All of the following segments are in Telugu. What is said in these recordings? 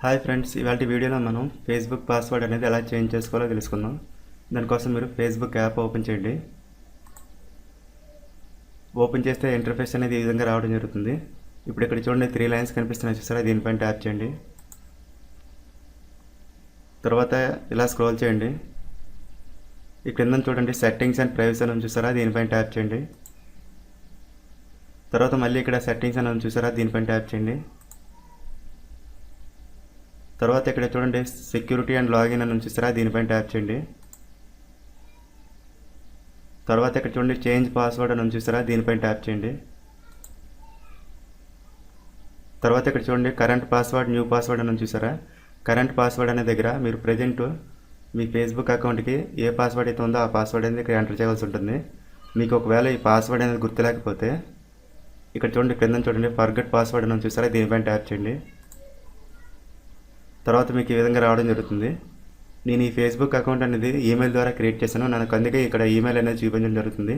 హాయ్ ఫ్రెండ్స్, ఇవాళ వీడియోలో మనం ఫేస్బుక్ పాస్వర్డ్ అనేది ఎలా చేంజ్ చేసుకోవాలో తెలుసుకుందాం. దానికోసం మీరు ఫేస్బుక్ యాప్ ఓపెన్ చేయండి. ఓపెన్ చేస్తే ఇంటర్ఫేస్ అనేది ఈ విధంగా రావడం జరుగుతుంది. ఇప్పుడు ఇక్కడ చూడండి 3 లైన్స్ కనిపిస్తున్నాయి చూసారా, దీనిపైన ట్యాప్ చేయండి. తర్వాత ఇలా స్క్రోల్ చేయండి. ఈ క్రింద చూడండి సెట్టింగ్స్ అండ్ ప్రైవసీ అని చూసారా, దీనిపైన ట్యాప్ చేయండి. తర్వాత మళ్ళీ ఇక్కడ సెట్టింగ్స్ అని చూసారా, దీనిపైన ట్యాప్ చేయండి. తర్వాత ఇక్కడ చూడండి సెక్యూరిటీ అండ్ లాగిన్ అని చూసారా, దీనిపైన ట్యాప్ చేయండి. తర్వాత ఇక్కడ చూడండి చేంజ్ పాస్వర్డ్ అని చూసారా, దీనిపైన ట్యాప్ చేయండి. తర్వాత ఇక్కడ చూడండి కరెంట్ పాస్వర్డ్ న్యూ పాస్వర్డ్ అని చూసారా, కరెంట్ పాస్వర్డ్ అనే దగ్గర మీరు ప్రజెంట్ మీ ఫేస్బుక్ అకౌంట్కి ఏ పాస్వర్డ్ అయితే ఉందో ఆ పాస్వర్డ్ అనేది ఇక్కడ ఎంటర్ చేయవలసి ఉంటుంది. మీకు ఒకవేళ ఈ పాస్వర్డ్ అనేది గుర్తులేకపోతే ఇక్కడ చూడండి కింద చూడండి ఫర్గెట్ పాస్వర్డ్ అని చూసారా, దీనిపైన ట్యాప్ చేయండి. తర్వాత మీకు ఈ విధంగా రావడం జరుగుతుంది. నేను ఈ ఫేస్బుక్ అకౌంట్ అనేది ఈమెయిల్ ద్వారా క్రియేట్ చేశాను, నాకు అందుకే ఇక్కడ ఈమెయిల్ అనేది చూపించడం జరుగుతుంది.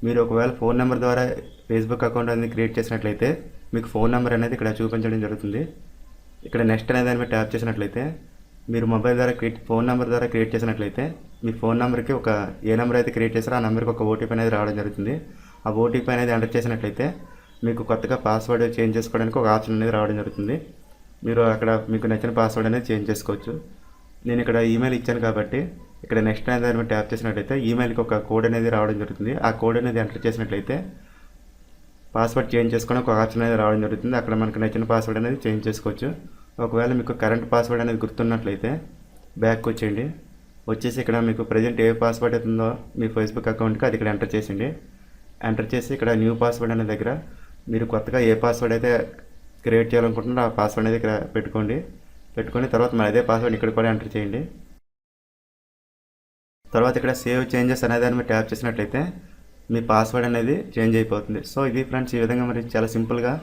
మీరు ఒకవేళ ఫోన్ నెంబర్ ద్వారా ఫేస్బుక్ అకౌంట్ అనేది క్రియేట్ చేసినట్లయితే మీకు ఫోన్ నెంబర్ అనేది ఇక్కడ చూపించడం జరుగుతుంది. ఇక్కడ నెక్స్ట్ అనే దాని మీద ట్యాప్ చేసినట్లయితే మీరు మొబైల్ ద్వారా ఫోన్ నెంబర్ ద్వారా క్రియేట్ చేసినట్లయితే మీ ఫోన్ నెంబర్కి ఏ నెంబర్ అయితే క్రియేట్ చేస్తారో ఆ నెంబర్కి ఒక ఓటీపీ అనేది రావడం జరుగుతుంది. ఆ ఓటీపీ అనేది ఎంటర్ చేసినట్లయితే మీకు కొత్తగా పాస్వర్డ్ చేంజ్ చేసుకోవడానికి ఒక ఆప్షన్ అనేది రావడం జరుగుతుంది. మీరు అక్కడ మీకు నచ్చిన పాస్వర్డ్ అనేది చేంజ్ చేసుకోవచ్చు. నేను ఇక్కడ ఈమెయిల్ ఇచ్చాను కాబట్టి ఇక్కడ నెక్స్ట్ అనేది దాని మీద ట్యాప్ చేసినట్లయితే ఈమెయిల్కి ఒక కోడ్ అనేది రావడం జరుగుతుంది. ఆ కోడ్ అనేది ఎంటర్ చేసినట్లయితే పాస్వర్డ్ చేంజ్ చేసుకోవడానికి ఒక ఆప్షన్ అనేది రావడం జరుగుతుంది. అక్కడ మనకు నచ్చిన పాస్వర్డ్ అనేది చేంజ్ చేసుకోవచ్చు. ఒకవేళ మీకు కరెంట్ పాస్వర్డ్ అనేది గుర్తున్నట్లయితే బ్యాక్ వచ్చేయండి. వచ్చేసి ఇక్కడ మీకు ప్రజెంట్ ఏ పాస్వర్డ్ అవుతుందో మీ ఫేస్బుక్ అకౌంట్కి అది ఇక్కడ ఎంటర్ చేసిండి. ఎంటర్ చేసి ఇక్కడ న్యూ పాస్వర్డ్ అనే దగ్గర మీరు కొత్తగా ఏ పాస్వర్డ్ అయితే క్రియేట్ చేయాలనుకుంటున్నారో ఆ పాస్వర్డ్ అనేది ఇక్కడ పెట్టుకొని తర్వాత మన అదే పాస్వర్డ్ ఇక్కడ కూడా ఎంటర్ చేయండి. తర్వాత ఇక్కడ సేవ్ చేంజెస్ అనే దాని మీద ట్యాప్ చేసినట్లయితే మీ పాస్వర్డ్ అనేది చేంజ్ అయిపోతుంది. సో ఇది ఫ్రెండ్స్, ఈ విధంగా మరి చాలా సింపుల్గా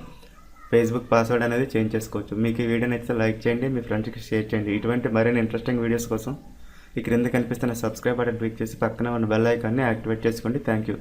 ఫేస్బుక్ పాస్వర్డ్ అనేది చేంజ్ చేసుకోవచ్చు. మీకు ఈ వీడియో నచ్చితే లైక్ చేయండి, మీ ఫ్రెండ్స్కి షేర్ చేయండి. ఇటువంటి మరిన్ని ఇంట్రెస్టింగ్ వీడియోస్ కోసం ఈ క్రింద కనిపిస్తున్న సబ్స్క్రైబ్ బటన్ క్లిక్ చేసి పక్కన ఉన్న బెల్ ఐకాన్ని యాక్టివేట్ చేసుకోండి. Thank you.